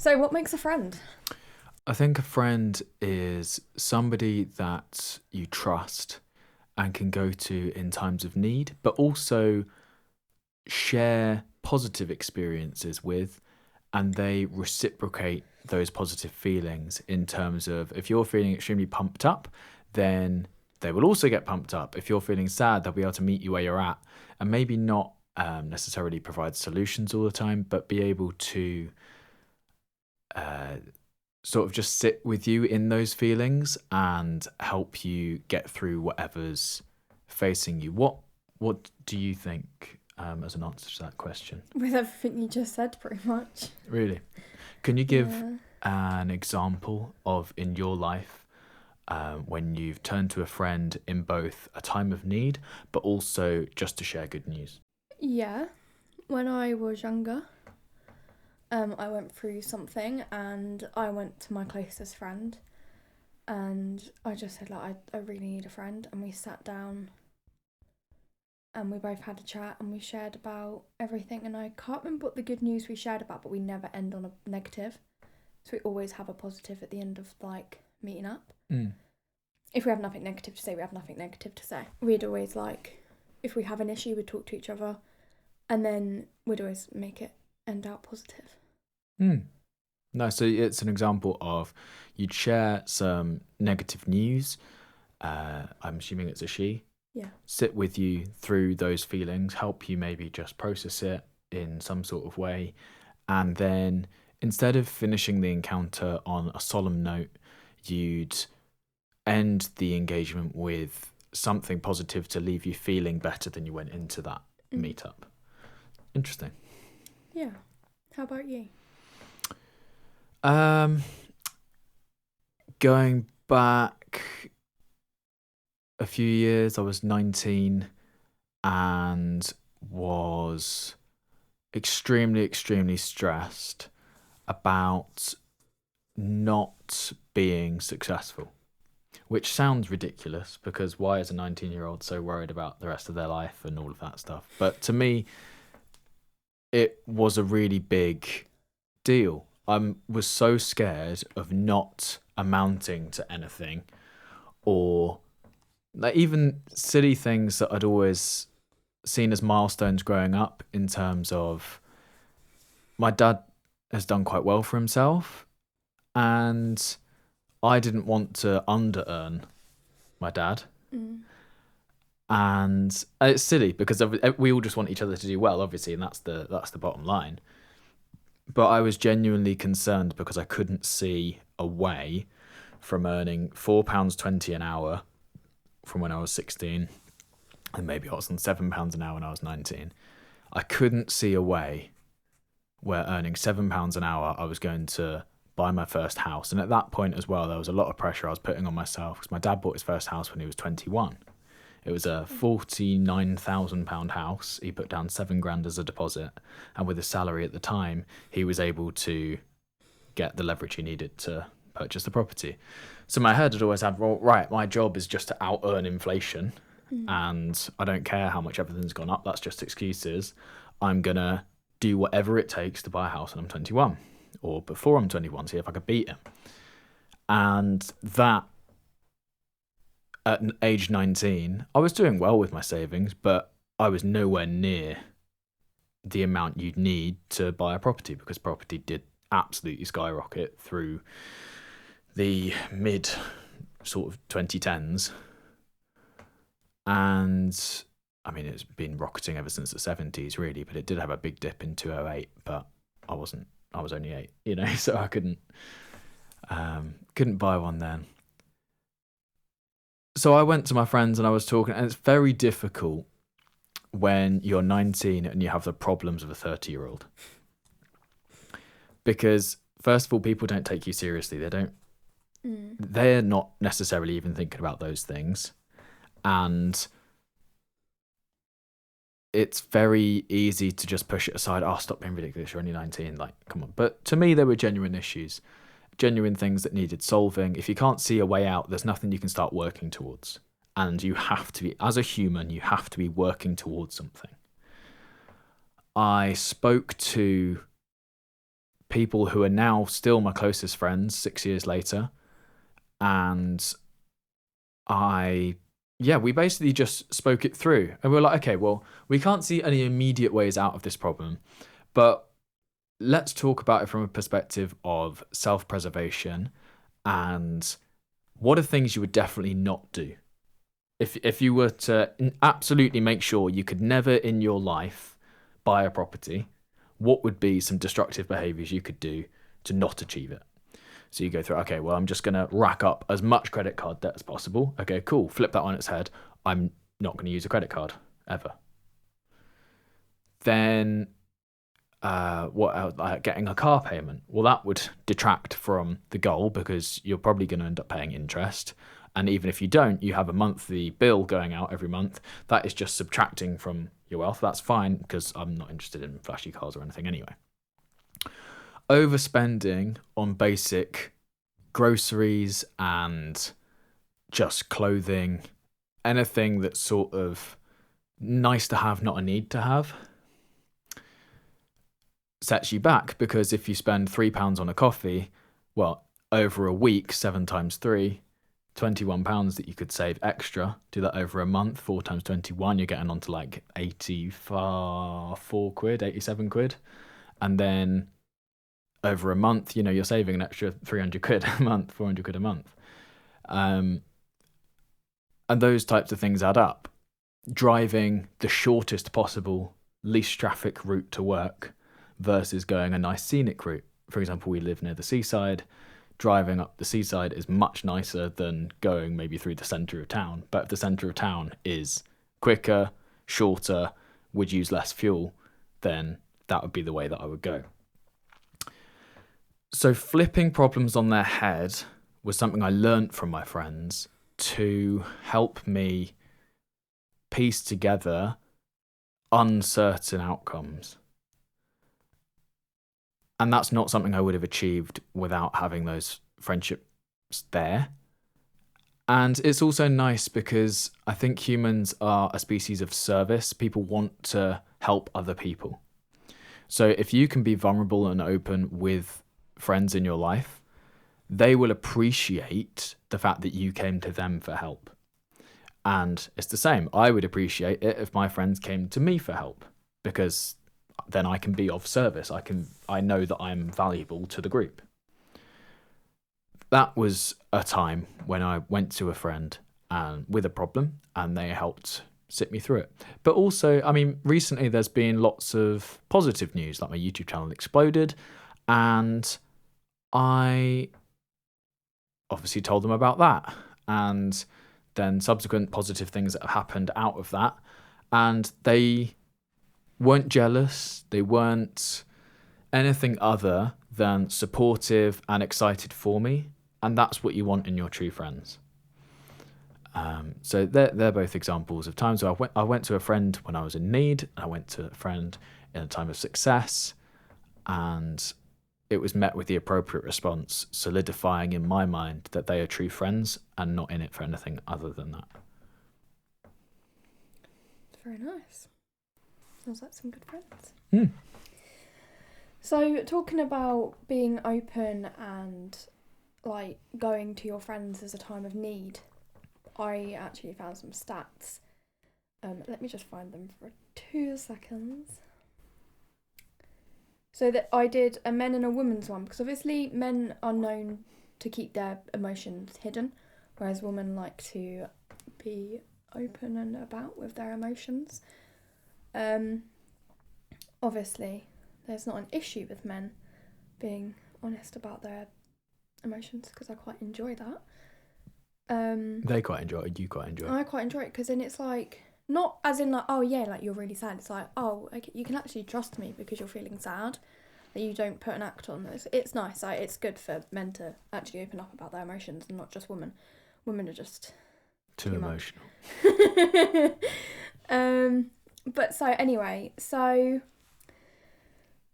So, what makes a friend? I think a friend is somebody that you trust and can go to in times of need, but also share positive experiences with, and they reciprocate those positive feelings in terms of if you're feeling extremely pumped up, then they will also get pumped up. If you're feeling sad, they'll be able to meet you where you're at and maybe not necessarily provide solutions all the time, but be able to uh, sort of just sit with you in those feelings and help you get through whatever's facing you. What do you think as an answer to that question? With everything you just said, pretty much. Really? Can you give Yeah. an example of in your life when you've turned to a friend in both a time of need, but also just to share good news? Yeah. When I was younger, I went through something and I went to my closest friend and I just said, like, I really need a friend. And we sat down and we both had a chat and we shared about everything. And I can't remember what the good news we shared about, but we never end on a negative. So we always have a positive at the end of, like, meeting up. Mm. If we have nothing negative to say, we have nothing negative to say. We'd always, like, if we have an issue, we'd talk to each other and then we'd always make it end out positive. Mm. No, so it's an example of you'd share some negative news. I'm assuming it's a she. Yeah. Sit with you through those feelings, help you maybe just process it in some sort of way. And then instead of finishing the encounter on a solemn note, you'd end the engagement with something positive to leave you feeling better than you went into that meetup. Interesting. Yeah. How about you? Going back a few years, I was 19 and was extremely stressed about not being successful, which sounds ridiculous because why is a 19-year-old so worried about the rest of their life and all of that stuff? But to me, it was a really big deal. I was so scared of not amounting to anything, or like even silly things that I'd always seen as milestones growing up in terms of my dad has done quite well for himself and I didn't want to under earn my dad. And it's silly because we all just want each other to do well, obviously, and that's the bottom line. But I was genuinely concerned because I couldn't see a way from earning £4.20 an hour from when I was 16, and maybe I was on £7 an hour when I was 19. I couldn't see a way where earning £7 an hour I was going to buy my first house. And at that point as well, there was a lot of pressure I was putting on myself because my dad bought his first house when he was 21. It was a £49,000 house. He put down £7,000 as a deposit, and with his salary at the time, he was able to get the leverage he needed to purchase the property. So my head had always had, well, right, my job is just to out earn inflation, and I don't care how much everything's gone up. That's just excuses. I'm gonna do whatever it takes to buy a house when I'm 21, or before I'm 21, see if I could beat him. And that, at age 19, I was doing well with my savings, but I was nowhere near the amount you'd need to buy a property because property did absolutely skyrocket through the mid sort of 2010s. And I mean, it's been rocketing ever since the 70s, really, but it did have a big dip in 2008, but I was only 8, so I couldn't buy one then. So I went to my friends and I was talking, and it's very difficult when you're 19 and you have the problems of a 30-year-old. Because, first of all, people don't take you seriously. They're not necessarily even thinking about those things. And it's very easy to just push it aside. Oh, stop being ridiculous. You're only 19. Like, come on. But to me, there were genuine issues. Genuine things that needed solving. If you can't see a way out, there's nothing you can start working towards. And you have to be, as a human, you have to be working towards something. I spoke to people who are now still my closest friends 6 years later. And we basically just spoke it through. And we were like, okay, well, we can't see any immediate ways out of this problem, but let's talk about it from a perspective of self-preservation and what are things you would definitely not do. If you were to absolutely make sure you could never in your life buy a property, what would be some destructive behaviors you could do to not achieve it? So you go through, okay, well, I'm just going to rack up as much credit card debt as possible. Okay, cool. Flip that on its head. I'm not going to use a credit card ever. Then what else? Like getting a car payment. Well, that would detract from the goal because you're probably going to end up paying interest. And even if you don't, you have a monthly bill going out every month. That is just subtracting from your wealth. That's fine because I'm not interested in flashy cars or anything anyway. Overspending on basic groceries and just clothing, anything that's sort of nice to have, not a need to have, sets you back because if you spend £3 on a coffee, well, over a week, 7 times 3, £21 that you could save extra. Do that over a month, 4 times 21, you're getting onto like 84 quid, 87 quid. And then over a month, you're saving an extra 300 quid a month, 400 quid a month. And those types of things add up. Driving the shortest possible, least traffic route to work versus going a nice scenic route. For example, we live near the seaside. Driving up the seaside is much nicer than going maybe through the centre of town. But if the centre of town is quicker, shorter, would use less fuel, then that would be the way that I would go. So flipping problems on their head was something I learnt from my friends to help me piece together uncertain outcomes. And that's not something I would have achieved without having those friendships there. And it's also nice because I think humans are a species of service. People want to help other people. So if you can be vulnerable and open with friends in your life, they will appreciate the fact that you came to them for help. And it's the same. I would appreciate it if my friends came to me for help because then I can be of service. I know that I'm valuable to the group. That was a time when I went to a friend with a problem and they helped sit me through it. But also, recently there's been lots of positive news, like my YouTube channel exploded and I obviously told them about that. And then subsequent positive things that have happened out of that. And they weren't jealous. They weren't anything other than supportive and excited for me. And that's what you want in your true friends. So they're both examples of times where I went to a friend when I was in need. And I went to a friend in a time of success. And it was met with the appropriate response, solidifying in my mind that they are true friends and not in it for anything other than that. Very nice. Sounds like some good friends. Mm. So talking about being open and like going to your friends as a time of need, I actually found some stats. Let me just find them for 2 seconds. So that I did a men and a women's one because obviously men are known to keep their emotions hidden, whereas women like to be open and about with their emotions. Obviously, there's not an issue with men being honest about their emotions because I quite enjoy that. They quite enjoy it. You quite enjoy it. I quite enjoy it because then it's like, not as in like, oh yeah, like you're really sad. It's like, oh, okay, you can actually trust me because you're feeling sad. That you don't put an act on this. It's nice. Like, it's good for men to actually open up about their emotions and not just women. Women are just too emotional. But so anyway, so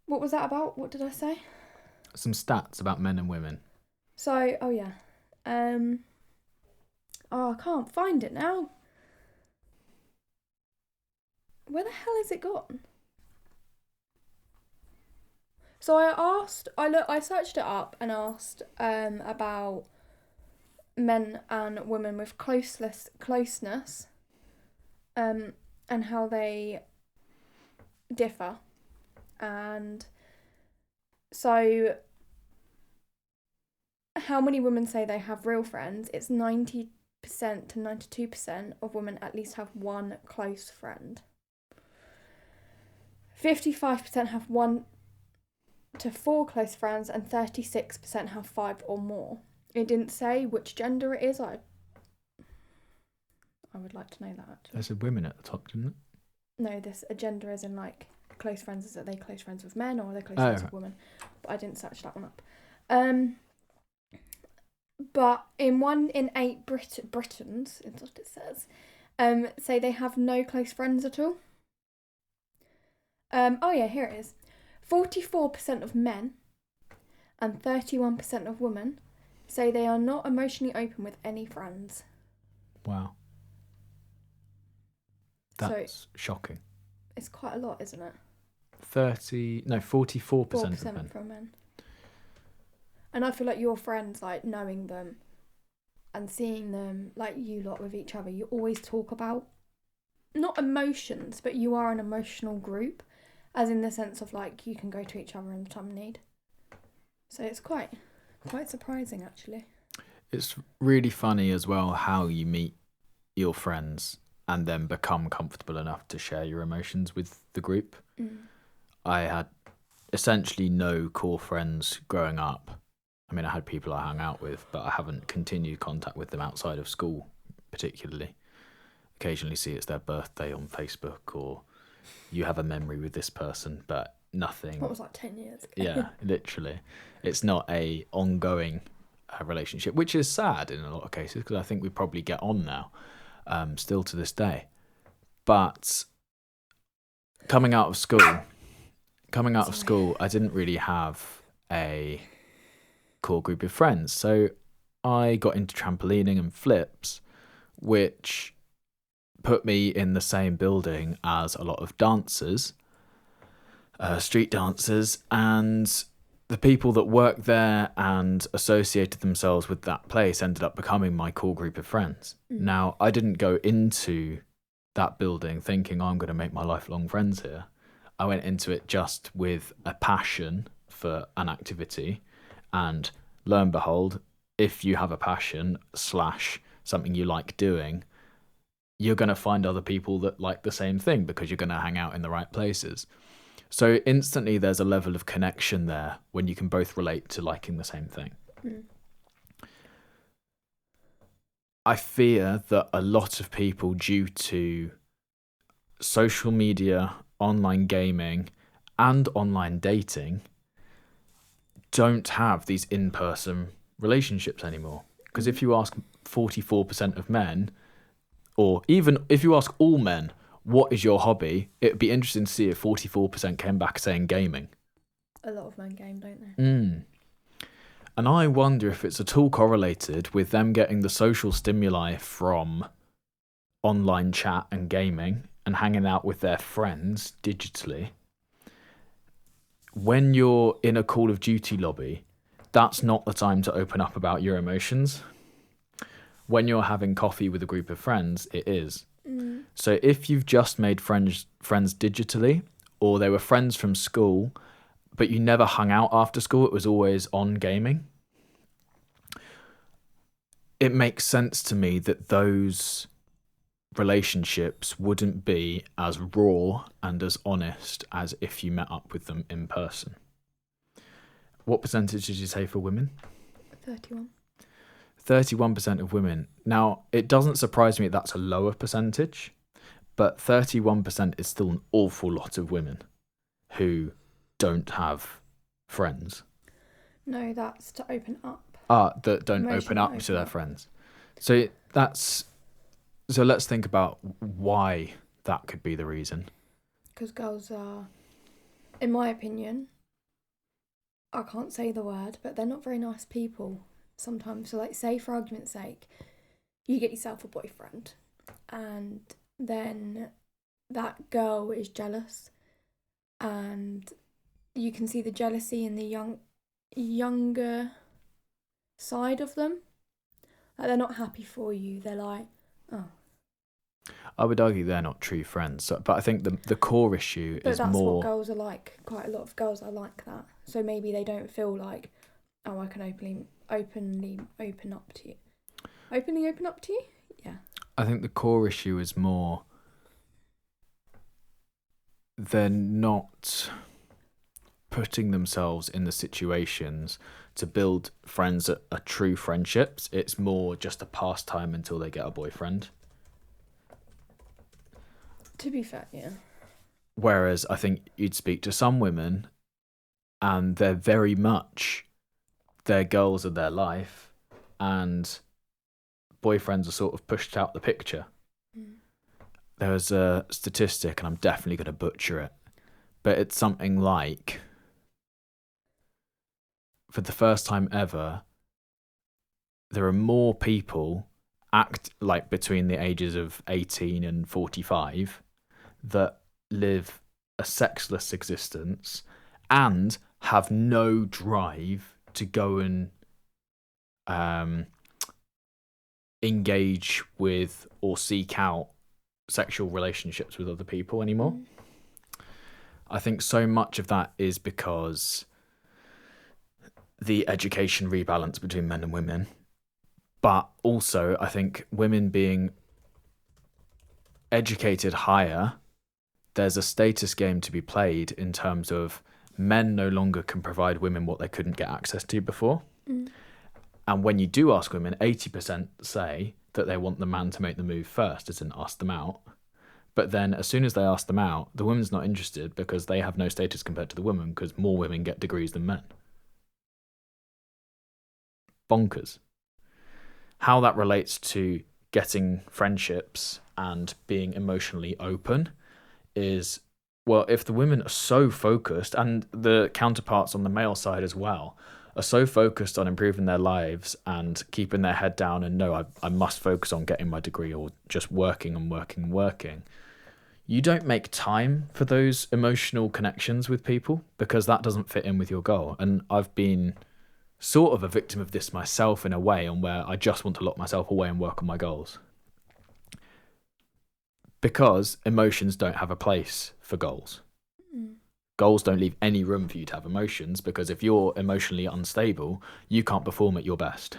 what was that about? What did I say? Some stats about men and women. So, oh yeah. I can't find it now. Where the hell has it gone? So I searched it up and asked about men and women with closeness, and how they differ, and so how many women say they have real friends? It's 90% to 92% of women at least have one close friend. 55% have 1 to 4 close friends, and 36% have 5 or more. It didn't say which gender it is. I would like to know that, actually. There's a women at the top, didn't it? No, this a gender is in like close friends. Is, are they close friends with men or are they close friends with women? But I didn't search that one up. But in 1 in 8 Britons, is what it says, say they have no close friends at all. Oh yeah, here it is. 44% of men and 31% of women say they are not emotionally open with any friends. Wow. That's shocking. It's quite a lot, isn't it? 44% of men. From men. And I feel like your friends, like knowing them and seeing them, like you lot with each other, you always talk about, not emotions, but you are an emotional group, as in the sense of like you can go to each other in the time of need. So it's quite surprising, actually. It's really funny as well how you meet your friends and then become comfortable enough to share your emotions with the group. I had essentially no core friends growing up. I mean, I had people I hung out with, but I haven't continued contact with them outside of school, particularly. Occasionally see it's their birthday on Facebook, or you have a memory with this person, but nothing. What was like 10 years ago? Yeah, literally. It's not a ongoing relationship, which is sad in a lot of cases, because I think we probably get on now, still to this day. But coming out of school, I didn't really have a core group of friends. So I got into trampolining and flips, which put me in the same building as a lot of dancers, street dancers, and the people that worked there and associated themselves with that place ended up becoming my core group of friends. Now, I didn't go into that building thinking I'm going to make my lifelong friends here. I went into it just with a passion for an activity, and lo and behold, if you have a passion / something you like doing, you're going to find other people that like the same thing because you're going to hang out in the right places. So instantly there's a level of connection there when you can both relate to liking the same thing. I fear that a lot of people, due to social media, online gaming, and online dating, don't have these in-person relationships anymore. Because if you ask 44% of men, or even if you ask all men, what is your hobby? It'd be interesting to see if 44% came back saying gaming. A lot of men game, don't they? And I wonder if it's at all correlated with them getting the social stimuli from online chat and gaming and hanging out with their friends digitally. When you're in a Call of Duty lobby, that's not the time to open up about your emotions. When you're having coffee with a group of friends, it is. So if you've just made friends digitally, or they were friends from school, but you never hung out after school, it was always on gaming, it makes sense to me that those relationships wouldn't be as raw and as honest as if you met up with them in person. What percentage did you say for women? 31. 31% of women. Now, it doesn't surprise me that's a lower percentage, but 31% is still an awful lot of women who don't have friends. No, that's to open up. That don't open up to their friends. So let's think about why that could be the reason. Because girls are, in my opinion, I can't say the word, but they're not very nice people sometimes. So like, say for argument's sake, you get yourself a boyfriend and then that girl is jealous and you can see the jealousy in the younger side of them. Like, they're not happy for you. They're like, oh. I would argue they're not true friends. So, but I think the core issue But is that's more. what girls are like. Quite a lot of girls are like that. So maybe they don't feel like, oh, I can openly open up to you. Openly open up to you? Yeah. I think the core issue is more. They're not putting themselves in the situations to build friends that are true friendships. It's more just a pastime until they get a boyfriend. To be fair, yeah. Whereas I think you'd speak to some women and they're very much their goals of their life, and boyfriends are sort of pushed out the picture. There was a statistic, and I'm definitely going to butcher it, but it's something like, for the first time ever, there are more people between the ages of 18 and 45 that live a sexless existence and have no drive to go and engage with or seek out sexual relationships with other people anymore. I think so much of that is because the education rebalance between men and women, but also I think women being educated higher, there's a status game to be played in terms of men no longer can provide women what they couldn't get access to before. And when you do ask women, 80% say that they want the man to make the move first, as in ask them out. But then as soon as they ask them out, the woman's not interested because they have no status compared to the woman, because more women get degrees than men. Bonkers. How that relates to getting friendships and being emotionally open is, well, if the women are so focused, and the counterparts on the male side as well, are so focused on improving their lives and keeping their head down and no, I must focus on getting my degree or just working and working and working, you don't make time for those emotional connections with people because that doesn't fit in with your goal. And I've been sort of a victim of this myself in a way, on where I just want to lock myself away and work on my goals. Because emotions don't have a place for goals. Goals don't leave any room for you to have emotions, because if you're emotionally unstable, you can't perform at your best.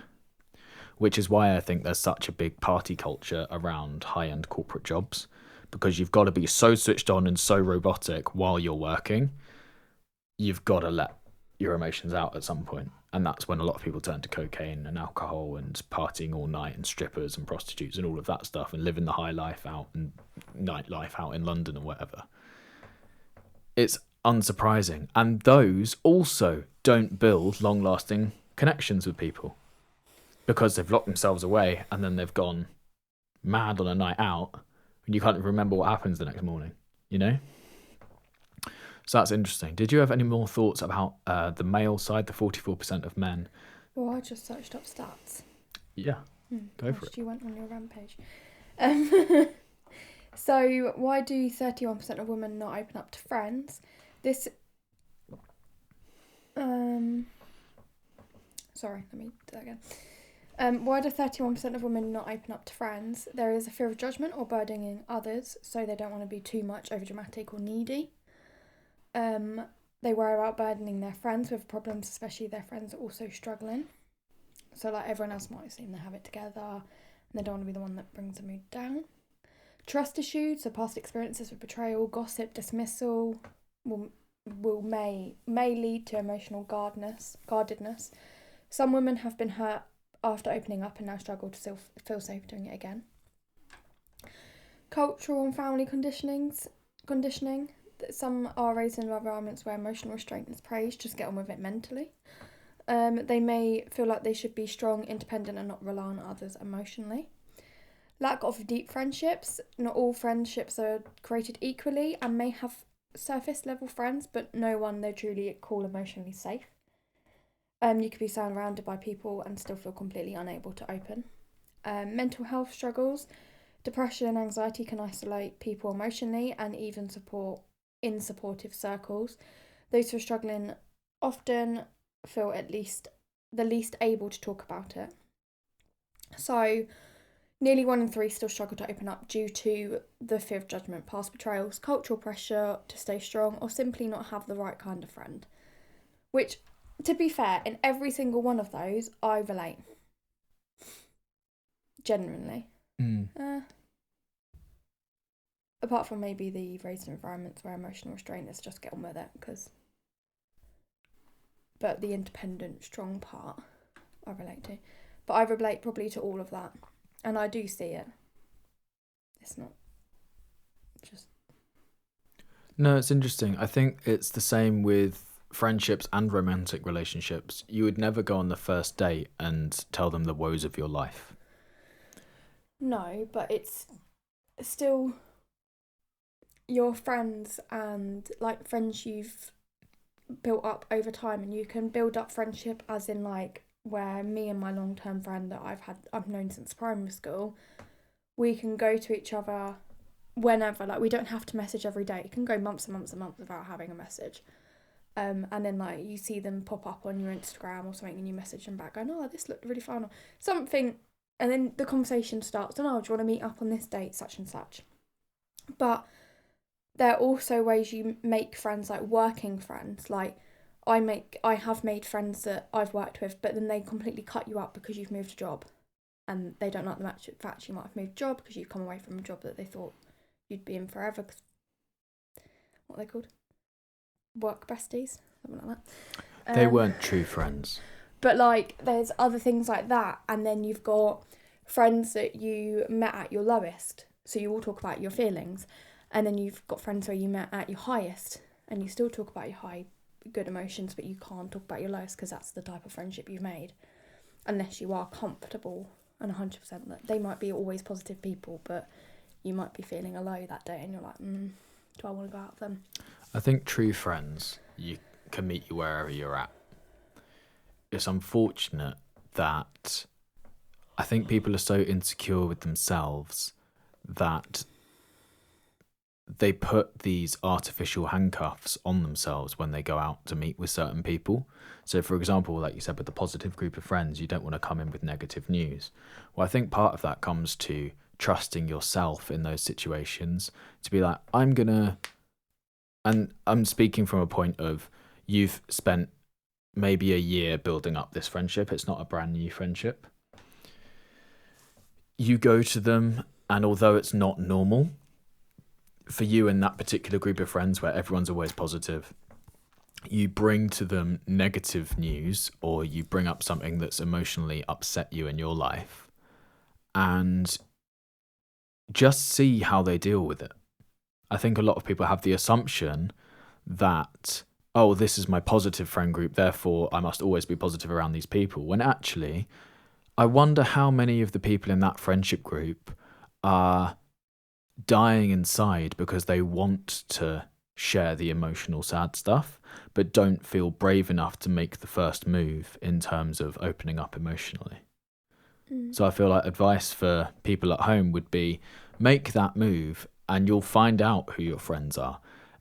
Which is why I think there's such a big party culture around high-end corporate jobs, because you've got to be so switched on and so robotic while you're working. You've got to let your emotions out at some point. And that's when a lot of people turn to cocaine and alcohol and partying all night and strippers and prostitutes and all of that stuff and living the high life out and nightlife out in London or whatever. It's unsurprising. And those also don't build long-lasting connections with people because they've locked themselves away and then they've gone mad on a night out and you can't remember what happens the next morning, you know? So that's interesting. Did you have any more thoughts about the male side, the 44% of men? Well, I just searched up stats. Yeah, go for it. You went on your rampage. So why do 31% of women not open up to friends? This... Sorry, let me do that again. Why do 31% of women not open up to friends? There is a fear of judgment or burdening others, so they don't want to be too much overdramatic or needy. They worry about burdening their friends with problems, especially their friends are also struggling. So like everyone else might seem to have it together and they don't want to be the one that brings the mood down. Trust issues, so past experiences with betrayal, gossip, dismissal may lead to emotional guardedness. Some women have been hurt after opening up and now struggle to still feel safe doing it again. Cultural and family conditioning. Some are raised in environments where emotional restraint is praised, just get on with it mentally. They may feel like they should be strong, independent and not rely on others emotionally. Lack of deep friendships. Not all friendships are created equally and may have surface level friends, but no one they truly call emotionally safe. You could be surrounded by people and still feel completely unable to open. Mental health struggles. Depression and anxiety can isolate people emotionally and even support in supportive circles. Those who are struggling often feel at least the least able to talk about it. So, nearly 1 in 3 still struggle to open up due to the fear of judgment, past betrayals, cultural pressure to stay strong, or simply not have the right kind of friend. Which, to be fair, in every single one of those, I relate. Genuinely. Apart from maybe the raised environments where emotional restraint is just get on with it, but the independent, strong part I relate to. But I relate probably to all of that. And I do see it. It's not just... No, it's interesting. I think it's the same with friendships and romantic relationships. You would never go on the first date and tell them the woes of your life. No, but it's still your friends and like friends you've built up over time, and you can build up friendship as in like where me and my long-term friend that I've known since primary school, we can go to each other whenever, like we don't have to message every day. It can go months and months and months without having a message. And then like you see them pop up on your Instagram or something and you message them back going, oh, this looked really fun or something, and then the conversation starts, and oh, do you want to meet up on this date, such and such. But there are also ways you make friends, like working friends. Like I have made friends that I've worked with, but then they completely cut you up because you've moved a job, and they don't like the fact you might have moved a job because you've come away from a job that they thought you'd be in forever. What are they called? Work besties, something like that. They weren't true friends. But like, there's other things like that, and then you've got friends that you met at your lowest, so you all talk about your feelings, and then you've got friends where you met at your highest, and you still talk about your high, good emotions, but you can't talk about your lowest because that's the type of friendship you've made, unless you are comfortable and 100% that they might be always positive people, but you might be feeling a low that day, and you're like, do I want to go out with them? I think true friends, you can meet you wherever you're at. It's unfortunate that I think people are so insecure with themselves that they put these artificial handcuffs on themselves when they go out to meet with certain people. So, for example, like you said, with the positive group of friends, you don't want to come in with negative news. Well, I think part of that comes to trusting yourself in those situations to be like, and I'm speaking from a point of you've spent maybe a year building up this friendship. It's not a brand new friendship. You go to them, and although it's not normal for you in that particular group of friends where everyone's always positive, you bring to them negative news, or you bring up something that's emotionally upset you in your life, and just see how they deal with it. I think a lot of people have the assumption that, oh, this is my positive friend group, therefore I must always be positive around these people. When actually, I wonder how many of the people in that friendship group are dying inside because they want to share the emotional, sad stuff, but don't feel brave enough to make the first move in terms of opening up emotionally. So I feel like advice for people at home would be make that move, and you'll find out who your friends are.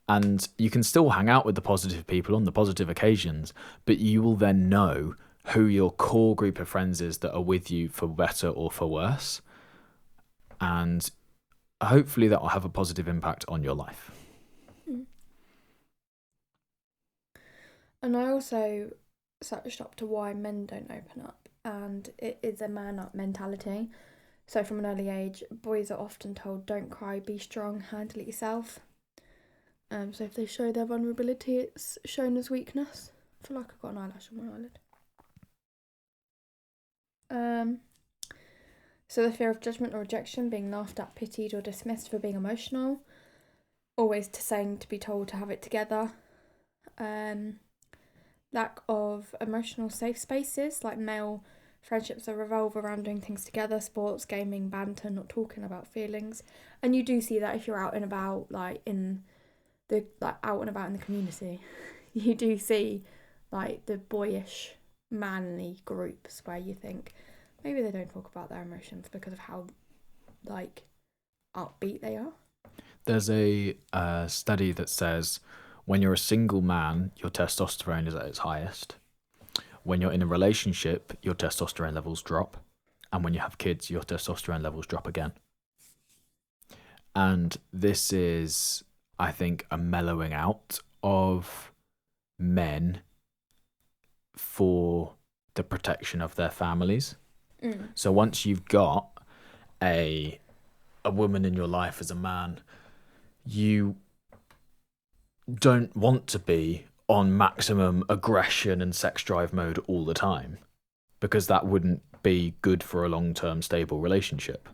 And you can still hang out with the positive people on the positive occasions, but you will then know who your core group of friends is that are with you for better or for worse. And hopefully that will have a positive impact on your life. And I also searched up to why men don't open up, and it is a man up mentality. So from an early age, boys are often told, don't cry, be strong, handle it yourself. So if they show their vulnerability, it's shown as weakness. I feel like I've got an eyelash on my eyelid. So the fear of judgment or rejection, being laughed at, pitied or dismissed for being emotional. Always saying to be told to have it together. Lack of emotional safe spaces, like male friendships that revolve around doing things together, sports, gaming, banter, not talking about feelings. And you do see that if you're out and about, out and about in the community. You do see like the boyish, manly groups where you think maybe they don't talk about their emotions because of how like upbeat they are. There's a study that says When you're a single man, your testosterone is at its highest. When you're in a relationship, your testosterone levels drop. And when you have kids, your testosterone levels drop again. And this is, I think, a mellowing out of men for the protection of their families. So once you've got a woman in your life as a man, you don't want to be on maximum aggression and sex drive mode all the time, because that wouldn't be good for a long-term stable relationship.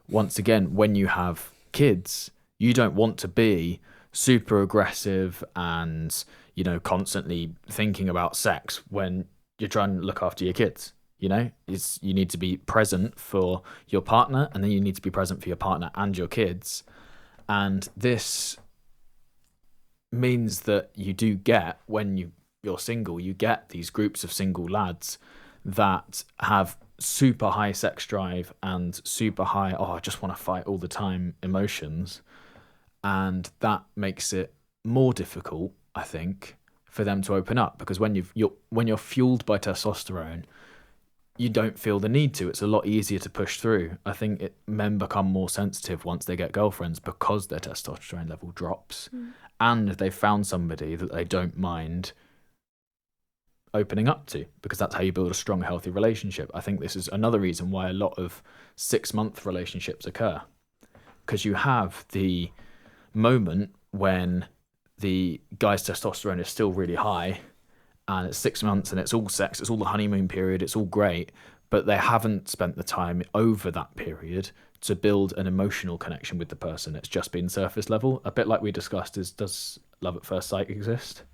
Once again, when you have kids, you don't want to be super aggressive and, you know, constantly thinking about sex when you're trying to look after your kids. You know, you need to be present for your partner, and then you need to be present for your partner and your kids. And this means that you do get, when you're single, you get these groups of single lads that have super high sex drive and super high, I just want to fight all the time emotions. And that makes it more difficult, I think, for them to open up, because when you're fueled by testosterone, you don't feel the need to. It's a lot easier to push through. I think men become more sensitive once they get girlfriends because their testosterone level drops, and they've found somebody that they don't mind opening up to, because that's how you build a strong, healthy relationship. I think this is another reason why a lot of 6-month relationships occur, because you have the moment when the guy's testosterone is still really high, and it's 6 months and it's all sex, it's all the honeymoon period, it's all great, but they haven't spent the time over that period to build an emotional connection with the person. It's just been surface level. A bit like we discussed is, does love at first sight exist?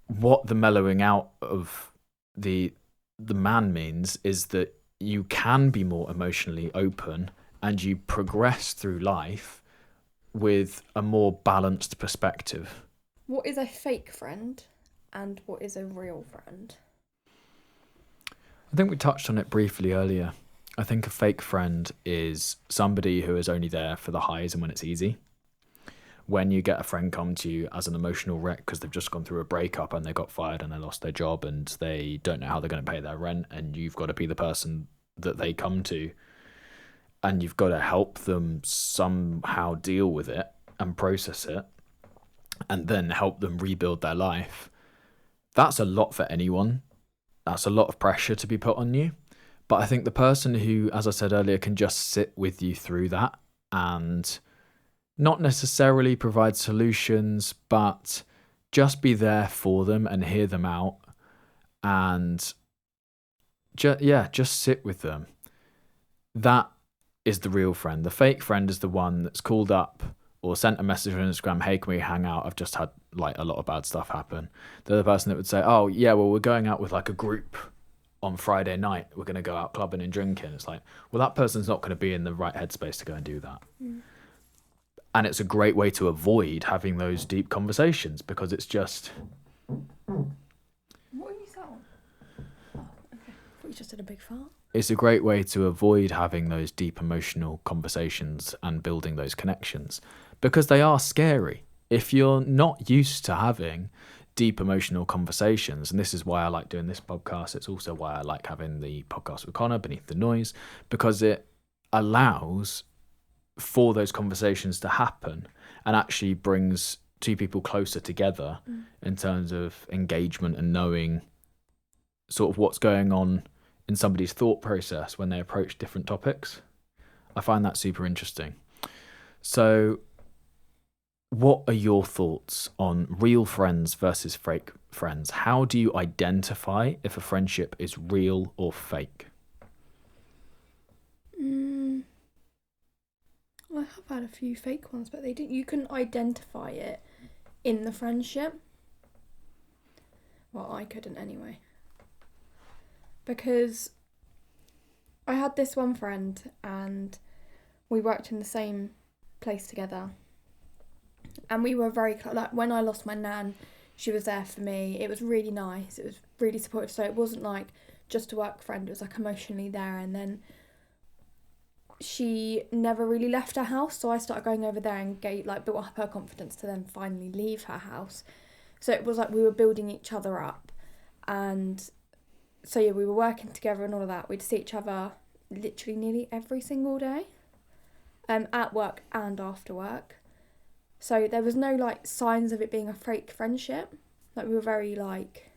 What the mellowing out of the man means is that you can be more emotionally open and you progress through life with a more balanced perspective. What is a fake friend and what is a real friend? I think we touched on it briefly earlier. I think a fake friend is somebody who is only there for the highs and when it's easy. When you get a friend come to you as an emotional wreck because they've just gone through a breakup and they got fired and they lost their job and they don't know how they're going to pay their rent, and you've got to be the person that they come to, and you've got to help them somehow deal with it and process it, and then help them rebuild their life. That's a lot for anyone. That's a lot of pressure to be put on you. But I think the person who, as I said earlier, can just sit with you through that and not necessarily provide solutions, but just be there for them and hear them out, and just sit with them. That is the real friend. The fake friend is the one that's called up or sent a message on Instagram, hey, can we hang out? I've just had like a lot of bad stuff happen. They're the person that would say, oh yeah, well, we're going out with like a group on Friday night. We're going to go out clubbing and drinking. It's like, well, that person's not going to be in the right headspace to go and do that. And it's a great way to avoid having those deep conversations, because it's just... What are you saying? Oh, okay. I thought you just did a big fart. It's a great way to avoid having those deep emotional conversations and building those connections, because they are scary. If you're not used to having deep emotional conversations, and this is why I like doing this podcast, it's also why I like having the podcast with Connor, Beneath the Noise, because it allows for those conversations to happen and actually brings two people closer together in terms of engagement and knowing sort of what's going on in somebody's thought process when they approach different topics. I find that super interesting. So what are your thoughts on real friends versus fake friends? How do you identify if a friendship is real or fake? I have had a few fake ones, but you can identify it in the friendship. Well, I couldn't anyway. Because I had this one friend and we worked in the same place together. And we were very close. Like, when I lost my nan, she was there for me. It was really nice. It was really supportive. So it wasn't like just a work friend. It was like emotionally there. And then she never really left her house, so I started going over there and built up her confidence to then finally leave her house. So it was like we were building each other up, and so yeah, we were working together and all of that. We'd see each other literally nearly every single day, at work and after work. So there was no like signs of it being a fake friendship. Like we were very like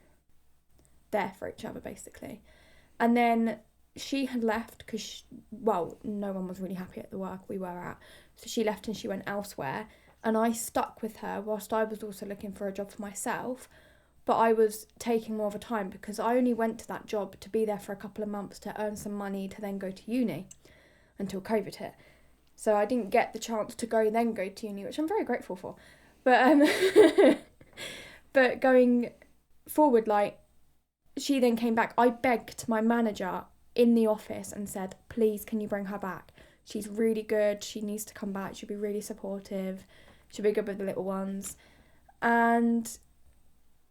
there for each other basically. And then she had left because, well, no one was really happy at the work we were at. So she left and she went elsewhere. And I stuck with her whilst I was also looking for a job for myself. But I was taking more of a time because I only went to that job to be there for a couple of months to earn some money to then go to uni until COVID hit. So I didn't get the chance to go to uni, which I'm very grateful for. But but going forward, like, she then came back. I begged my manager in the office and said, please, can you bring her back? She's really good. She needs to come back. She'll be really supportive. She'll be good with the little ones. And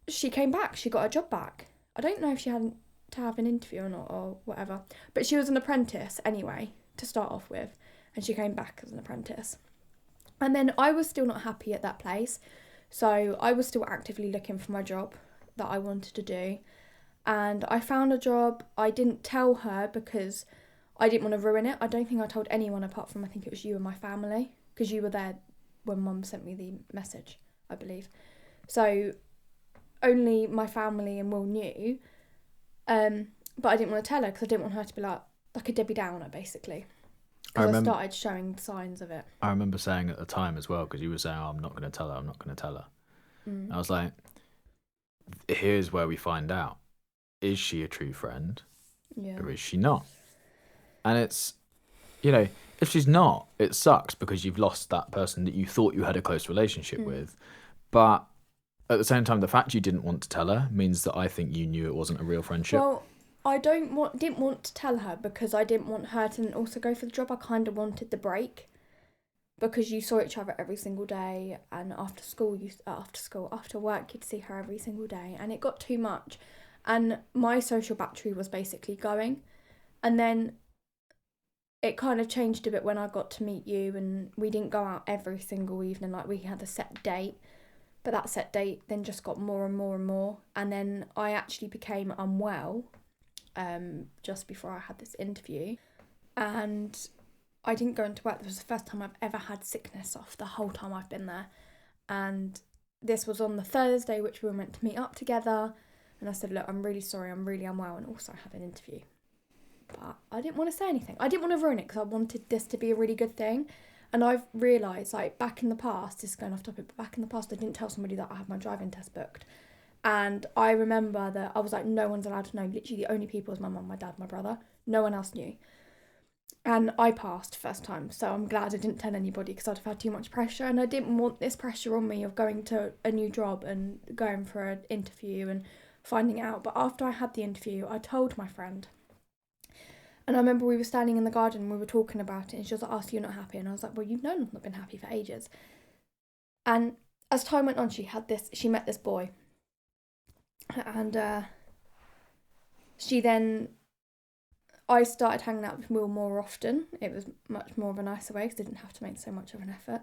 she came back. She got her job back. I don't know if she had to have an interview or not or whatever. But she was an apprentice anyway, to start off with. And she came back as an apprentice. And then I was still not happy at that place. So I was still actively looking for my job that I wanted to do. And I found a job. I didn't tell her because I didn't want to ruin it. I don't think I told anyone apart from, I think it was you and my family, because you were there when Mum sent me the message, I believe. So only my family and Will knew. But I didn't want to tell her because I didn't want her to be like a Debbie Downer, basically. Because I started showing signs of it. I remember saying at the time as well, because you were saying, I'm not going to tell her, I'm not going to tell her. I was like, here's where we find out. Is she a true friend? Yeah. Or is she not? And it's, if she's not, it sucks because you've lost that person that you thought you had a close relationship with. But at the same time, the fact you didn't want to tell her means that I think you knew it wasn't a real friendship. Well, I didn't want to tell her because I didn't want her to also go for the job. I kind of wanted the break because you saw each other every single day, and after work, you'd see her every single day, and it got too much. And my social battery was basically going. And then it kind of changed a bit when I got to meet you, and we didn't go out every single evening. Like, we had a set date, but that set date then just got more and more and more. And then I actually became unwell just before I had this interview. And I didn't go into work. This was the first time I've ever had sickness off the whole time I've been there. And this was on the Thursday, which we were meant to meet up together. And I said, look, I'm really sorry, I'm really unwell, and also I have an interview. But I didn't want to say anything. I didn't want to ruin it because I wanted this to be a really good thing. And I've realised, like, back in the past, this is going off topic, but back in the past, I didn't tell somebody that I had my driving test booked. And I remember that I was like, no one's allowed to know. Literally the only people was my mum, my dad, my brother. No one else knew. And I passed first time, so I'm glad I didn't tell anybody because I'd have had too much pressure. And I didn't want this pressure on me of going to a new job and going for an interview and finding out. But after I had the interview, I told my friend, and I remember we were standing in the garden and we were talking about it, and she was like, oh, so you're not happy? And I was like, well, you've known I've not been happy for ages. And as time went on, she met this boy, and I started hanging out with Will more often. It was much more of a nicer way because I didn't have to make so much of an effort.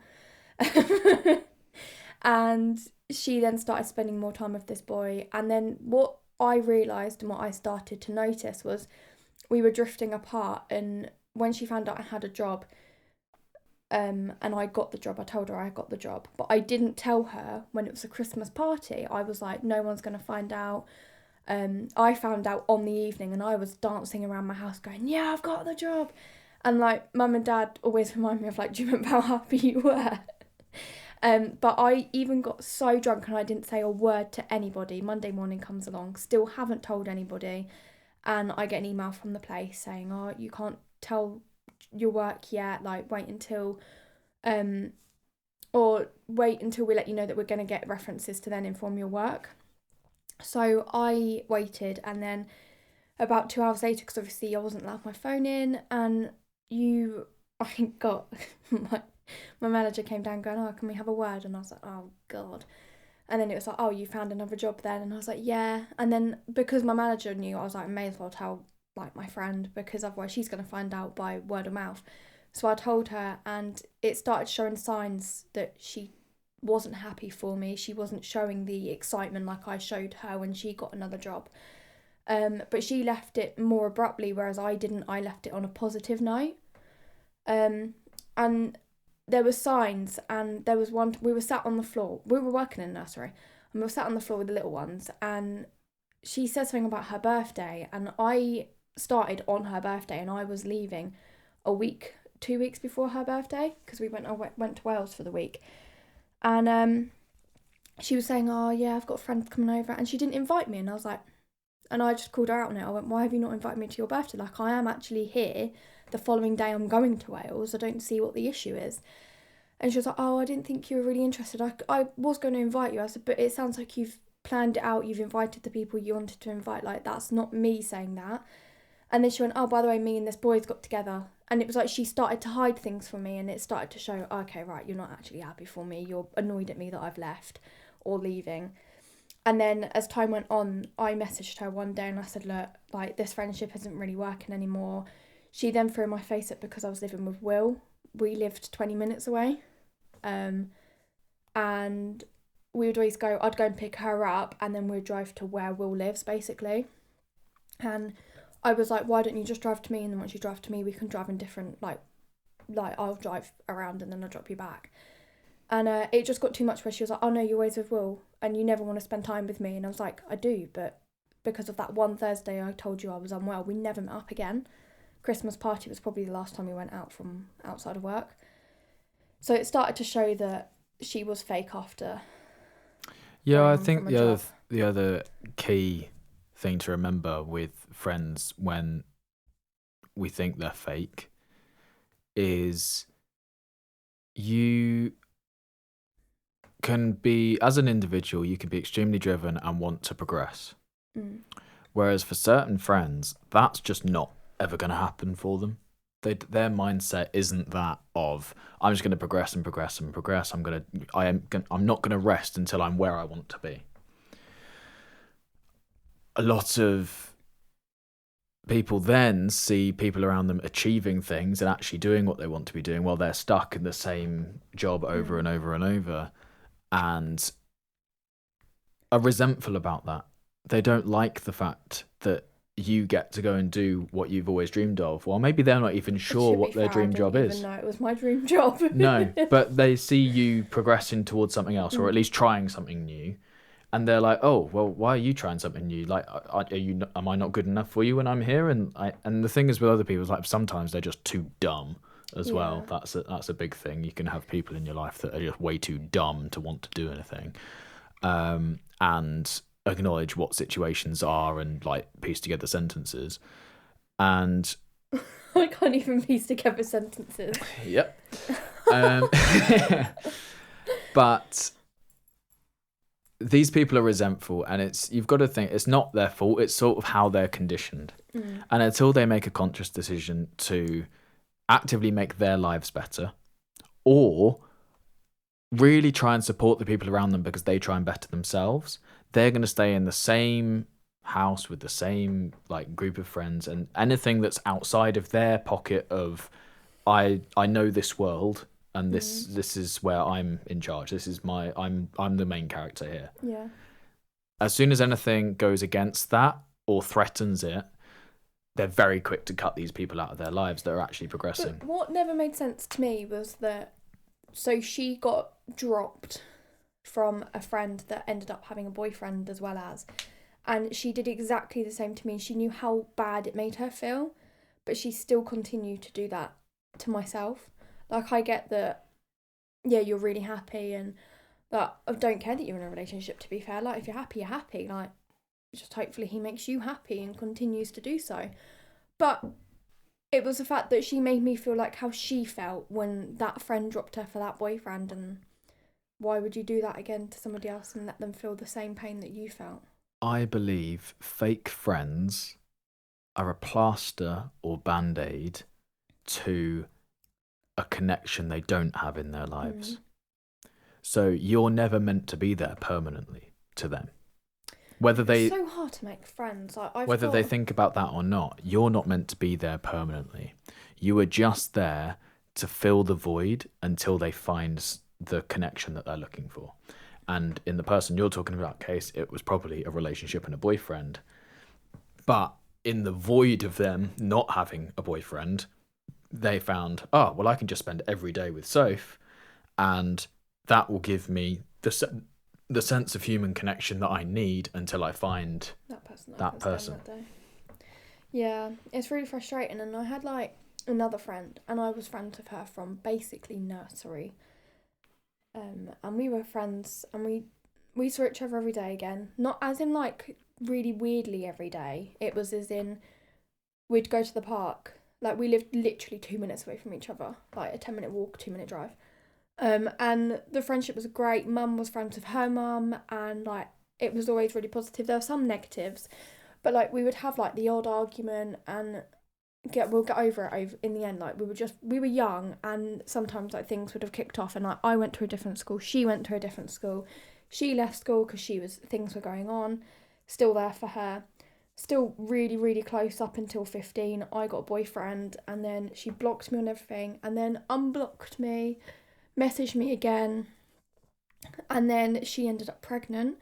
And she then started spending more time with this boy. And then what I realised and what I started to notice was we were drifting apart. And when she found out I had a job, and I got the job, I told her I got the job. But I didn't tell her when it was a Christmas party. I was like, no one's going to find out. I found out on the evening, and I was dancing around my house going, yeah, I've got the job. And like, Mum and Dad always remind me of like, do you remember how happy you were? But I even got so drunk and I didn't say a word to anybody. Monday morning comes along, still haven't told anybody. And I get an email from the place saying, oh, you can't tell your work yet, like wait until we let you know that we're going to get references to then inform your work. So I waited, and then about 2 hours later, because obviously I wasn't allowed my phone in, and I got my manager came down going, oh, can we have a word? And I was like, oh God. And then it was like, oh, you found another job then? And I was like, yeah. And then because my manager knew, I was like, I may as well tell like my friend, because otherwise she's going to find out by word of mouth. So I told her, and it started showing signs that she wasn't happy for me. She wasn't showing the excitement like I showed her when she got another job. But she left it more abruptly, whereas I didn't. I left it on a positive note. And there were signs, and there was one. We were sat on the floor. We were working in a nursery, and we were sat on the floor with the little ones. And she said something about her birthday, and I started on her birthday, and I was leaving 2 weeks before her birthday, because I went to Wales for the week. And she was saying, oh yeah, I've got a friend coming over, and she didn't invite me. And I was like, and I just called her out on it. I went, why have you not invited me to your birthday? Like, I am actually here. The following day I'm going to Wales. I don't see what the issue is. And she was like, oh, I didn't think you were really interested. I was going to invite you. I said, but it sounds like you've planned it out. You've invited the people you wanted to invite. Like, that's not me saying that. And then she went, oh, by the way, me and this boy's got together. And it was like she started to hide things from me, and it started to show, okay, right, you're not actually happy for me. You're annoyed at me that I've left or leaving. And then as time went on, I messaged her one day and I said, look, like, this friendship isn't really working anymore. She then threw in my face it because I was living with Will. We lived 20 minutes away. And we would always I'd go and pick her up, and then we'd drive to where Will lives, basically. And I was like, why don't you just drive to me? And then once you drive to me, we can drive in different, like I'll drive around and then I'll drop you back. And it just got too much where she was like, oh no, you're always with Will and you never want to spend time with me. And I was like, I do, but because of that one Thursday I told you I was unwell, we never met up again. Christmas party was probably the last time we went out from outside of work. So it started to show that she was fake after. Yeah, I think the other key thing to remember with friends when we think they're fake is you can be, as an individual, you can be extremely driven and want to progress. Whereas for certain friends, that's just not ever going to happen for them. Their mindset isn't that of, I'm just going to progress and progress and progress. I'm not going to rest until I'm where I want to be. A lot of people then see people around them achieving things and actually doing what they want to be doing while they're stuck in the same job over and over and over, and are resentful about that. They don't like the fact that you get to go and do what you've always dreamed of. Well, maybe they're not even sure what their dream job is. No, it was my dream job. No, but they see you progressing towards something else, or at least trying something new. And they're like, oh, well, why are you trying something new? Like, am I not good enough for you when I'm here? And the thing is with other people is like sometimes they're just too dumb as well. That's a big thing. You can have people in your life that are just way too dumb to want to do anything, and acknowledge what situations are and like piece together sentences. And I can't even piece together sentences. Yep. But these people are resentful, and you've got to think it's not their fault. It's sort of how they're conditioned. And until they make a conscious decision to actively make their lives better, or really try and support the people around them because they try and better themselves, they're going to stay in the same house with the same like group of friends, and anything that's outside of their pocket of I know this world. And this is where I'm in charge. This is I'm the main character here. Yeah. As soon as anything goes against that or threatens it, they're very quick to cut these people out of their lives that are actually progressing. But what never made sense to me was that, so she got dropped from a friend that ended up having a boyfriend as well as, and she did exactly the same to me. She knew how bad it made her feel, but she still continued to do that to myself. Like, I get that, yeah, you're really happy, and that I don't care that you're in a relationship, to be fair. Like, if you're happy, you're happy. Like, just hopefully he makes you happy and continues to do so. But it was the fact that she made me feel like how she felt when that friend dropped her for that boyfriend, and why would you do that again to somebody else and let them feel the same pain that you felt? I believe fake friends are a plaster or band-aid to a connection they don't have in their lives. So you're never meant to be there permanently to them. It's so hard to make friends. They think about that or not, you're not meant to be there permanently. You are just there to fill the void until they find the connection that they're looking for. And in the person you're talking about case, it was probably a relationship and a boyfriend. But in the void of them not having a boyfriend, they found, oh, well, I can just spend every day with Soph, and that will give me the sense of human connection that I need until I find that person. Yeah, it's really frustrating. And I had like another friend, and I was friends with her from basically nursery. And we were friends, and we saw each other every day again. Not as in like really weirdly every day. It was as in we'd go to the park. Like, we lived literally 2 minutes away from each other, like a 10-minute walk, 2-minute drive. And the friendship was great. Mum was friends with her mum, and like it was always really positive. There were some negatives, but like we would have like the odd argument, and we'll get over it in the end. Like we were young, and sometimes like things would have kicked off, and like I went to a different school, she went to a different school, she left school because things were going on. Still there for her. Still really, really close up until 15. I got a boyfriend, and then she blocked me on everything, and then unblocked me, messaged me again, and then she ended up pregnant.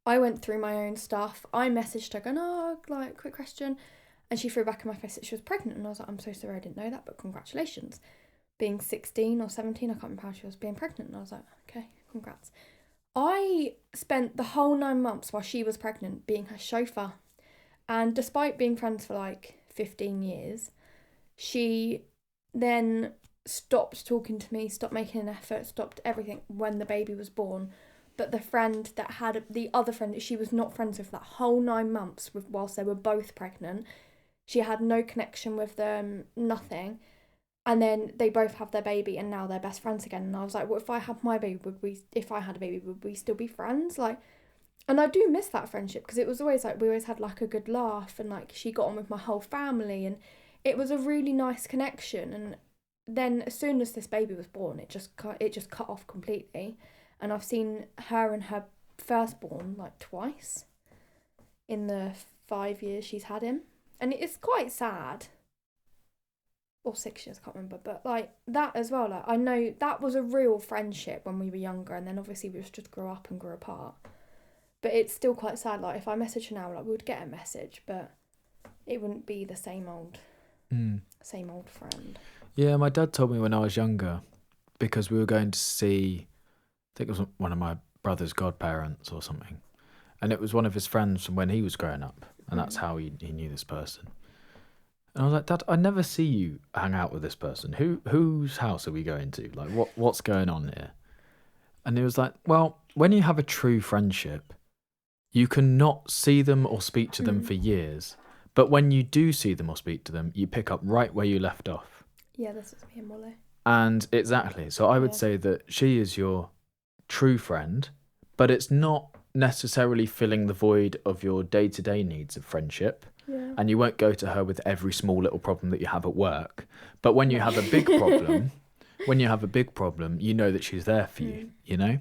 I went through my own stuff. I messaged her going, oh, like, quick question. And she threw back in my face that she was pregnant, and I was like, I'm so sorry, I didn't know that, but congratulations. Being 16 or 17, I can't remember how she was, being pregnant, and I was like, okay, congrats. I spent the whole 9 months while she was pregnant being her chauffeur. And despite being friends for like 15 years, she then stopped talking to me, stopped making an effort, stopped everything when the baby was born. But the friend that had the other friend that she was not friends with that whole 9 months whilst they were both pregnant, she had no connection with them, nothing. And then they both have their baby, and now they're best friends again. And I was like, well, if I had my baby, if I had a baby, would we still be friends? Like, and I do miss that friendship, because it was always like, we always had like a good laugh, and like she got on with my whole family, and it was a really nice connection. And then as soon as this baby was born, it just cut off completely. And I've seen her and her firstborn like twice in the 5 years she's had him, and it's quite sad. Or 6 years, I can't remember, but like that as well. Like, I know that was a real friendship when we were younger, and then obviously we just grew up and grew apart. But it's still quite sad. Like, if I message her now, like, we would get a message, but it wouldn't be the same old friend. Yeah, my dad told me when I was younger, because we were going to see, I think it was one of my brother's godparents or something, and it was one of his friends from when he was growing up, and that's how he knew this person. And I was like, Dad, I never see you hang out with this person. Whose house are we going to? Like, what's going on here? And he was like, well, when you have a true friendship, you can not see them or speak to them for years. But when you do see them or speak to them, you pick up right where you left off. Yeah, this is me and Molly. And exactly. So I would say that she is your true friend, but it's not necessarily filling the void of your day-to-day needs of friendship. Yeah. And you won't go to her with every small little problem that you have at work. But when you have a big problem, you know that she's there for you, you know?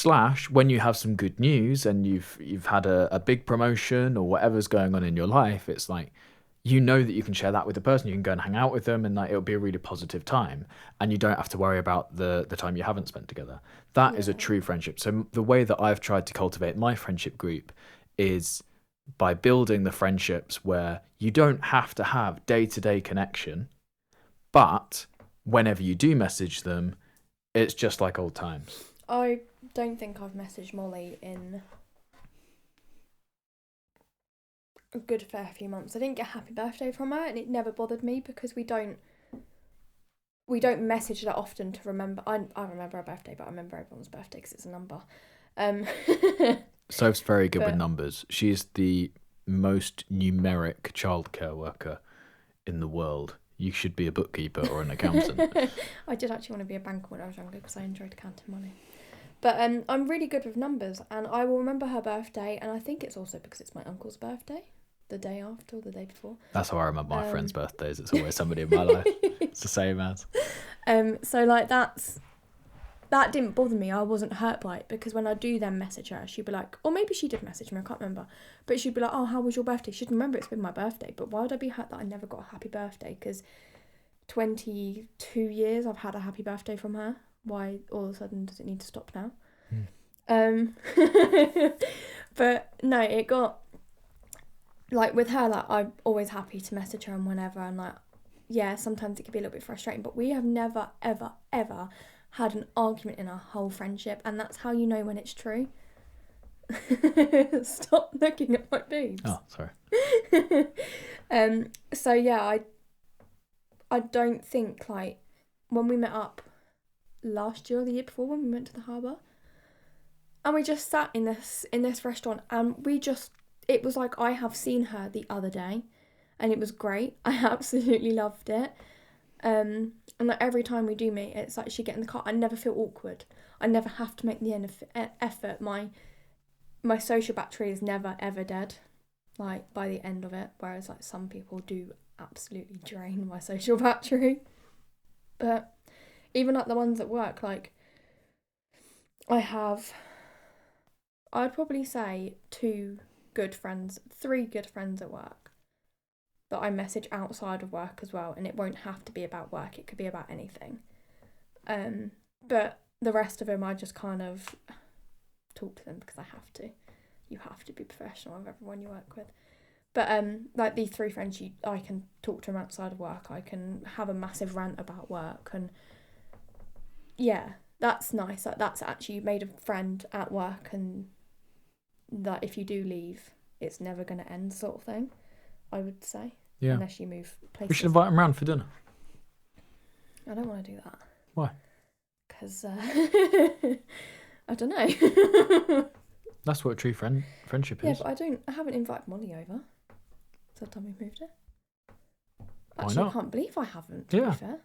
/ when you have some good news and you've had a big promotion or whatever's going on in your life, it's like, you know that you can share that with the person. You can go and hang out with them, and like it'll be a really positive time, and you don't have to worry about the time you haven't spent together. That is a true friendship. So the way that I've tried to cultivate my friendship group is by building the friendships where you don't have to have day-to-day connection, but whenever you do message them, it's just like old times. I don't think I've messaged Molly in a good fair few months. I didn't get a happy birthday from her, and it never bothered me because we don't message that often to remember. I remember her birthday, but I remember everyone's birthday because it's a number. Soph's very good with numbers. She's the most numeric childcare worker in the world. You should be a bookkeeper or an accountant. I did actually want to be a banker when I was younger because I enjoyed counting money. But I'm really good with numbers, and I will remember her birthday, and I think it's also because it's my uncle's birthday, the day after or the day before. That's how I remember my friends' birthdays. It's always somebody in my life. It's the same as. So like that didn't bother me. I wasn't hurt by it because when I do then message her, she'd be like, or maybe she did message me, I can't remember, but she'd be like, oh, how was your birthday? She'd remember it's been my birthday, but why would I be hurt that I never got a happy birthday? Because 22 years I've had a happy birthday from her. Why all of a sudden does it need to stop now? But no, it got, like, with her, like, I'm always happy to message her and whenever, and like, yeah, sometimes it can be a little bit frustrating, but we have never ever ever had an argument in our whole friendship, and that's how you know when it's true. Stop looking at my boobs. Oh, sorry. So yeah, I don't think, like, when we met up last year or the year before, when we went to the harbour, and we just sat in this restaurant, and it was like, I have seen her the other day, and it was great. I absolutely loved it. And like, every time we do meet, it's like she get in the car. I never feel awkward. I never have to make the effort. My social battery is never ever dead, like, by the end of it. Whereas, like, some people do absolutely drain my social battery. But even like the ones at work, like, I'd probably say 3 good friends at work that I message outside of work as well, and it won't have to be about work, it could be about anything. But the rest of them, I just kind of talk to them because I have to. You have to be professional with everyone you work with. But like, these 3 friends, I can talk to them outside of work. I can have a massive rant about work, and yeah, that's nice. Like, that's actually, you made a friend at work, and that if you do leave, it's never going to end, sort of thing, I would say. Yeah. Unless you move places. We should invite them round for dinner. I don't want to do that. Why? Because I don't know. That's what a true friendship is. Yeah, but I haven't invited Molly over. So the time we moved it. Actually, Why not? I can't believe I haven't, to Yeah. be fair.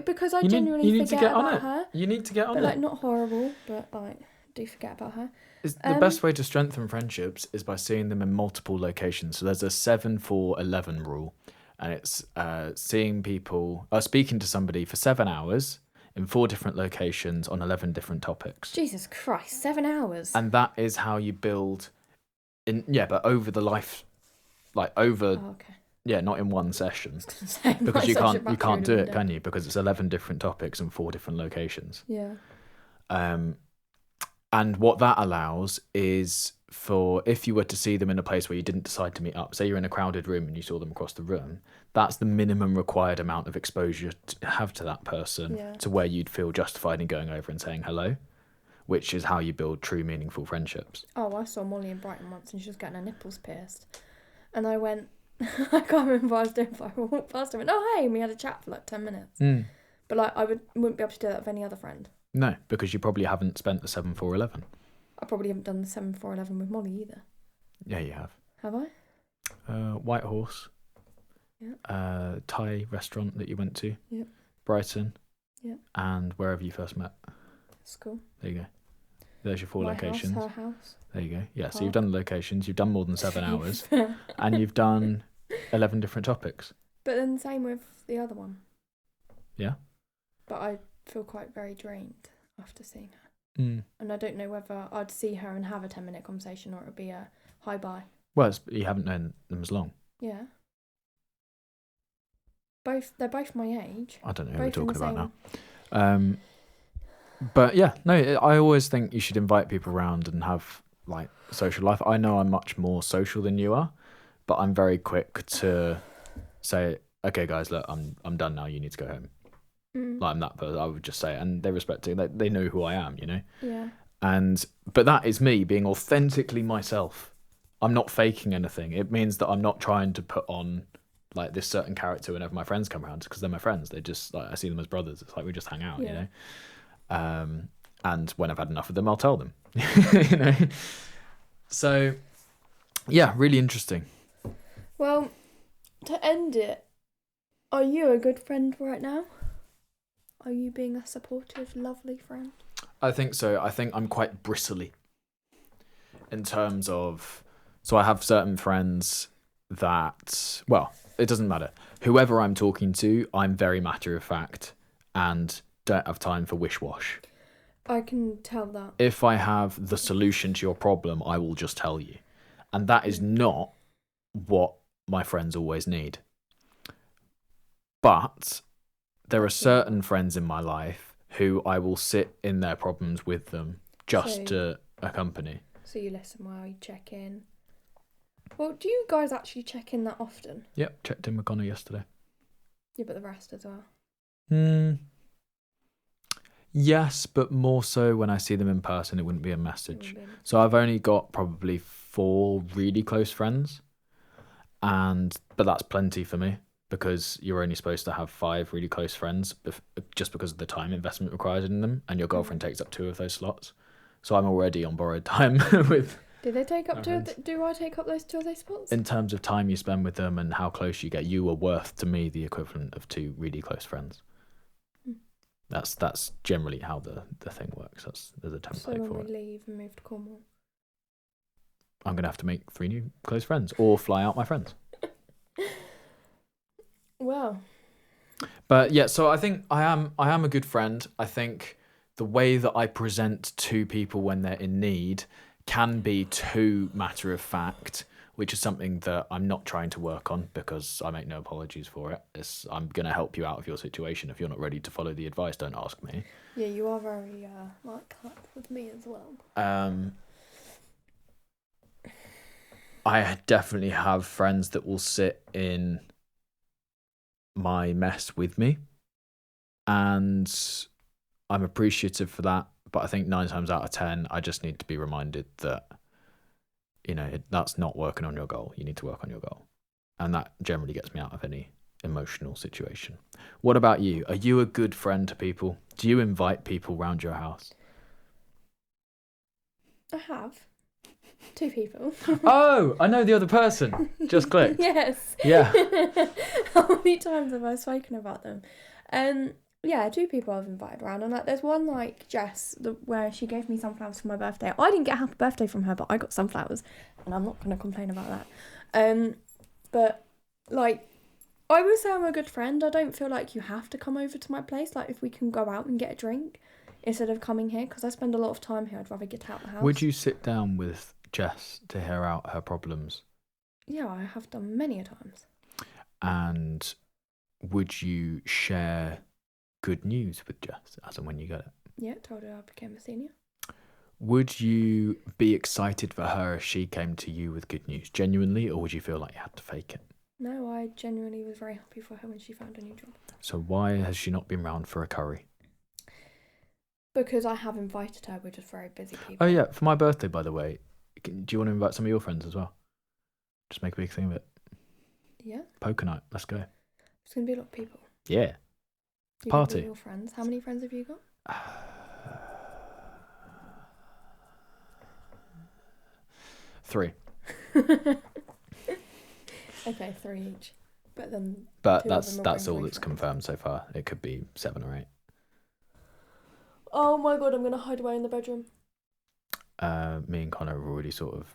Because I You genuinely need to forget get on about it. her. You need to get on But it. like, not horrible, but like, do forget about her. The best way to strengthen friendships is by seeing them in multiple locations. So there's a 7-4-11 rule, and it's speaking to somebody for 7 hours in 4 different locations on 11 different topics. Jesus Christ, 7 hours. And that is how you build but over the life, like, over. Oh, okay. Yeah, not in one session. Say, Because you can't do it, dead. can you? Because it's 11 different topics and 4 different locations. Yeah. And what that allows is for, if you were to see them in a place where you didn't decide to meet up, say you're in a crowded room and you saw them across the room, that's the minimum required amount of exposure to have to that person, to where you'd feel justified in going over and saying hello, which is how you build true, meaningful friendships. Oh, I saw Molly in Brighton once, and she was getting her nipples pierced. And I went, I can't remember what I was doing, but I walked past her and went, oh, hey, and we had a chat for like 10 minutes. But like, I wouldn't be able to do that with any other friend. No, because you probably haven't spent the 7-4-11. I probably haven't done the 7-4-11 with Molly either. Yeah, you have. Have I? White Horse. Yeah. Thai restaurant that you went to. Yep. Brighton. Yeah. And wherever you first met. School. There you go. There's your 4 My locations. house, her house. There you go. Yeah, Park. so you've done the locations, you've done more than 7 hours, and you've done 11 different topics. But then the same with the other one. Yeah. But I feel quite very drained after seeing her. And I don't know whether I'd see her and have a 10-minute conversation, or it would be a hi-bye. Well, you haven't known them as long. Yeah. They're both my age. I don't know who Both we're in the talking about same- now. But yeah, no, I always think you should invite people around and have, like, social life. I know I'm much more social than you are, but I'm very quick to say, okay, guys, look, I'm done now. You need to go home. Like, I'm that person. I would just say it, and they respect it. They know who I am, you know. Yeah. But that is me being authentically myself. I'm not faking anything. It means that I'm not trying to put on, like, this certain character whenever my friends come around, because they're my friends. They just, like, I see them as brothers. It's like we just hang out, you know. And when I've had enough of them, I'll tell them. You know. So, yeah, really interesting. Well, to end it, are you a good friend right now? Are you being a supportive, lovely friend? I think so. I think I'm quite bristly in terms of... So I have certain friends that... Well, it doesn't matter. Whoever I'm talking to, I'm very matter of fact and don't have time for wish-wash. I can tell that. If I have the solution to your problem, I will just tell you. And that is not what my friends always need. But there are That's not certain friends in my life who I will sit in their problems with them just So- to accompany. So you listen while you check in. Well, do you guys actually check in that often? Yep, checked in with Connor yesterday. Yeah, but the rest as well. Yes, but more so when I see them in person, it wouldn't be a message. Maybe. So I've only got probably 4 really close friends, but that's plenty for me because you're only supposed to have 5 really close friends just because of the time investment required in them, and your girlfriend takes up 2 of those slots. So I'm already on borrowed time with. Do they take up my 2 of friends. do I take up those 2 of those spots? In terms of time you spend with them and how close you get, you are worth to me the equivalent of 2 really close friends. That's generally how the thing works. There's a template So when for we it. leave and move to Cornwall. I'm gonna have to make 3 new close friends or fly out my friends. Well, But yeah, so I think I am a good friend. I think the way that I present to people when they're in need can be too matter of fact, which is something that I'm not trying to work on because I make no apologies for it. I'm going to help you out of your situation. If you're not ready to follow the advice, don't ask me. yeah, you are very like that with me as well. I definitely have friends that will sit in my mess with me, and I'm appreciative for that. But I think 9 times out of 10, I just need to be reminded that, that's not working on your goal. You need to work on your goal. And that generally gets me out of any emotional situation. What about you? Are you a good friend to people? Do you invite people round your house? I have 2 people. Oh, I know the other person. Just clicked. Yes. Yeah. How many times have I spoken about them? Yeah, 2 people I've invited around, and there's one like Jess, where she gave me sunflowers for my birthday. I didn't get a happy birthday from her, but I got sunflowers, and I'm not gonna complain about that. But like, I would say I'm a good friend. I don't feel like you have to come over to my place. Like, if we can go out and get a drink instead of coming here, because I spend a lot of time here. I'd rather get out the house. Would you sit down with Jess to hear out her problems? Yeah, I have done many a times. And would you share good news with Jess as and when you get it? Yeah, told her I became a senior. Would you be excited for her if she came to you with good news, genuinely, or would you feel like you had to fake it? No, I genuinely was very happy for her when she found a new job. So why has she not been round for a curry? Because I have invited her, we're just very busy people. Oh yeah, for my birthday, by the way. Do you want to invite some of your friends as well? Just make a big thing of it. Yeah. Poker night, let's go. There's going to be a lot of people. Yeah. You Party. got your friends. How many friends have you got? 3. Okay, 3 each. But then. But 2 of that's them are all bring that's boyfriends. confirmed so far. It could be 7 or 8. Oh my god, I'm going to hide away in the bedroom. Me and Connor have already sort of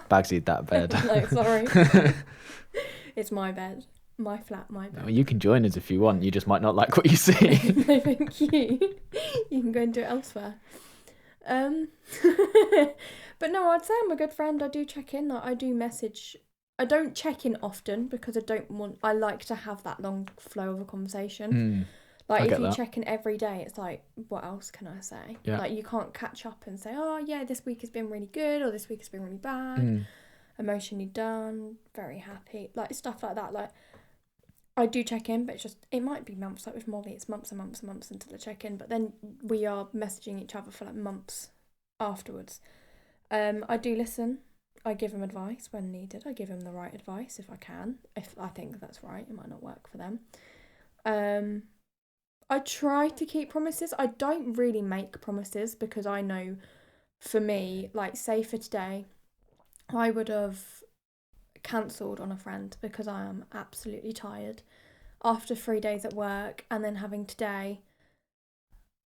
bagsied that bed. No, sorry. It's my bed. My flat, my bed. Well, you can join us if you want. You just might not like what you see. No, thank you. You can go and do it elsewhere. But no, I'd say I'm a good friend. I do check in. I do message. I don't check in often because I like to have that long flow of a conversation. Like, if you check in every day, it's like, what else can I say? Yeah. Like, you can't catch up and say, oh yeah, this week has been really good, or this week has been really bad. Emotionally done, very happy, like stuff like that. Like, I do check in, but it might be months. Like with Molly, it's months and months and months until I check in. But then we are messaging each other for like months afterwards. I do listen. I give him advice when needed. I give him the right advice if I can. If I think that's right, it might not work for them. I try to keep promises. I don't really make promises because I know, for me, like say for today, I would have cancelled on a friend because I am absolutely tired. After 3 days at work and then having today,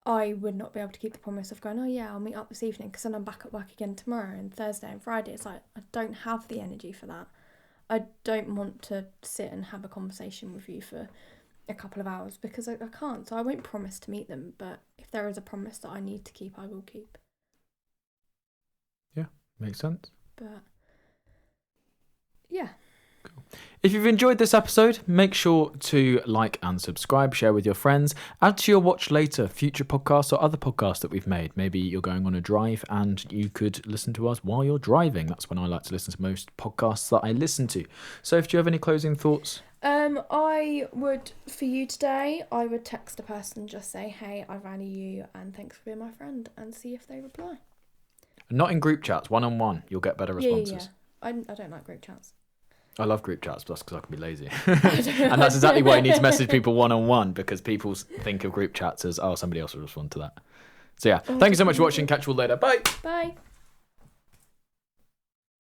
I would not be able to keep the promise of going, oh yeah, I'll meet up this evening, because then I'm back at work again tomorrow and Thursday and Friday. It's like, I don't have the energy for that. I don't want to sit and have a conversation with you for a couple of hours because I can't. So I won't promise to meet them, but if there is a promise that I need to keep, I will keep. Yeah, makes sense. But yeah. Cool. If you've enjoyed this episode, make sure to like and subscribe, share with your friends, add to your watch later future podcasts or other podcasts that we've made. Maybe you're going on a drive and you could listen to us while you're driving. That's when I like to listen to most podcasts that I listen to. So do you have any closing thoughts? I would, for you today, I would text a person, just say, hey, I value you and thanks for being my friend, and see if they reply. Not in group chats, one-on-one. You'll get better responses. Yeah. I don't like group chats. I love group chats, but that's because I can be lazy. And that's exactly why you need to message people one-on-one, because people think of group chats as, oh, somebody else will respond to that. So yeah, thank you so much for watching. Catch you all later. Bye. Bye.